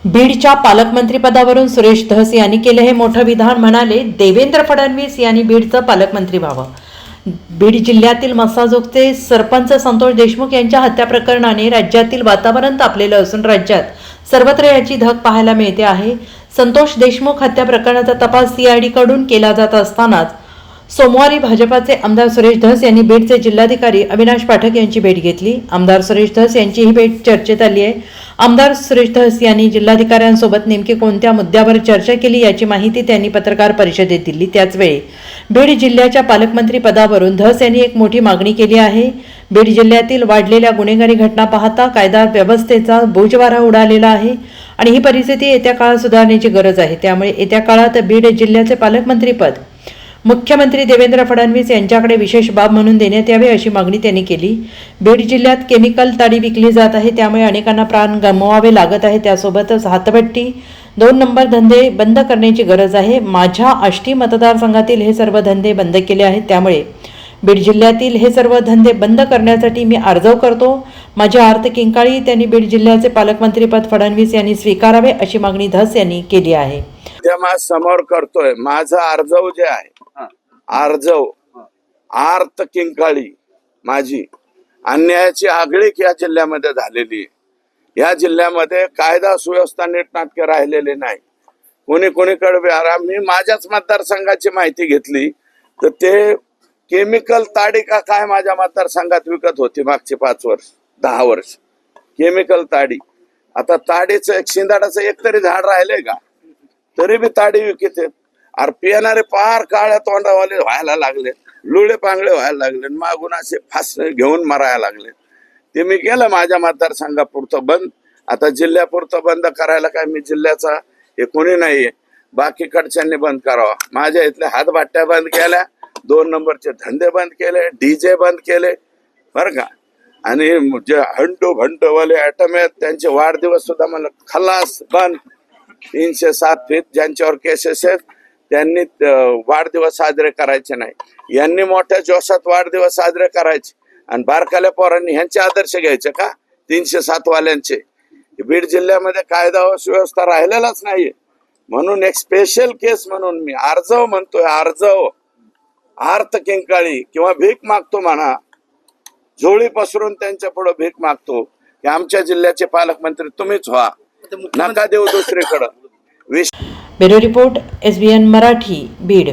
बीडच्या पालकमंत्रीपदावरून सुरेश धस यांनी केले हे मोठं विधान. म्हणाले, देवेंद्र फडणवीस यांनी बीडचं पालकमंत्री व्हावं. बीड जिल्ह्यातील मस्साजोगचे सरपंच संतोष देशमुख यांच्या हत्या प्रकरणाने राज्यातील वातावरण तापलेलं असून राज्यात सर्वत्र याची धग पाहायला मिळते आहे. संतोष देशमुख हत्या प्रकरणाचा तपास CID कडून केला जात असतानाच सोमवारी भाजपाचे आमदार सुरेश धस यांनी बीडचे जिल्हाधिकारी अविनाश पाठक यांची भेट घेतली. आमदार सुरेश धस यांची ही भेट चर्चेत आली आहे. आमदार सुरेश धस यांनी जिल्हाधिकाऱ्यांसोबत नेमकी कोणत्या मुद्द्यावर चर्चा केली याची माहिती त्यांनी पत्रकार परिषदेत दिली. त्याचवेळी बीड जिल्ह्याच्या पालकमंत्री पदावरून धस यांनी एक मोठी मागणी केली आहे. बीड जिल्ह्यातील वाढलेल्या गुन्हेगारी घटना पाहता कायदा व्यवस्थेचा बोजवारा उडालेला आहे आणि ही परिस्थिती येत्या काळात सुधारण्याची गरज आहे. त्यामुळे येत्या काळात बीड जिल्ह्याचे पालकमंत्रीपद मुख्यमंत्री देवेंद्र फडणवीस यांच्याकडे विशेष बाब म्हणून देण्यात यावे अशी मागणी त्यांनी केली. बीड जिल्ह्यात केमिकल ताडी विकली जात आहे, त्यामुळे अनेकांना प्राण गमवावे लागत आहे. त्यासोबतच हातभट्टी 2 नंबर धंदे बंद करण्याची गरज आहे. माझ्या आष्टी मतदारसंघातील हे सर्व धंदे बंद केले आहेत, त्यामुळे बीड जिल्ह्यातील हे सर्व धंदे बंद करण्यासाठी मी अर्ज करतो. माझी आर्त किंकाळी त्यांनी बीड जिल्ह्याचे पालकमंत्रीपद फडणवीस यांनी स्वीकारावे अशी मागणी धस यांनी केली आहे. समोर करतोय माझं अर्जव जे आहे, अर्जव आर्त किंकाळी माझी अन्यायाची आगळीक या जिल्ह्यामध्ये झालेली आहे. या जिल्ह्यामध्ये कायदा सुव्यवस्था नीटनाटके राहिलेले नाही. कोणीकडे मी माझ्याच मतदारसंघाची माहिती घेतली तर ते केमिकल ताडी का काय माझ्या मतदारसंघात विकत होती मागचे 5 वर्ष 10 वर्ष केमिकल ताडी. आता ताडीचं एक शिंदाडाचं एक तरी झाड राहिले का, तरी बी ताडी विकत आहेत. अरे पिणारे पार काळ्या तोंडावाले व्हायला लागले, लुळे पांगळे व्हायला लागले, मागून असे फास घेऊन मरायला लागले. ते मी केलं माझ्या मतदारसंघापुरतं बंद. आता जिल्ह्यापुरतं बंद करायला काय मी जिल्ह्याचा हे कोणी नाहीये, बाकीकडच्यांनी बंद करावा. माझ्या इथल्या हातभाट्या बंद केल्या, 2 नंबरचे धंदे बंद केले, DJ बंद केले बरं का. आणि जे हंटू भंटूवाले आयटम आहेत त्यांचे वाढदिवस सुद्धा मला खलास बंद. 307 फीट ज्यांच्यावर केसेस आहेत त्यांनी वाढदिवस साजरे करायचे नाही. यांनी मोठ्या जोशात वाढदिवस साजरे करायचे आणि बारकाल्या पोरांनी ह्यांचे आदर्श घ्यायचे का 307 वाल्यांचे. बीड जिल्ह्यामध्ये कायदा व सुव्यवस्था राहिलेलाच नाहीये. म्हणून एक स्पेशल केस म्हणून मी अर्जव म्हणतोय, अर्जव आर्त किंकाळी किंवा भीक मागतो म्हणा, झोळी पसरून त्यांच्या पुढे भीक मागतो की आमच्या जिल्ह्याचे पालकमंत्री तुम्हीच व्हा, नका देऊ दुसरीकडं. Bureau report SBN Marathi Beed.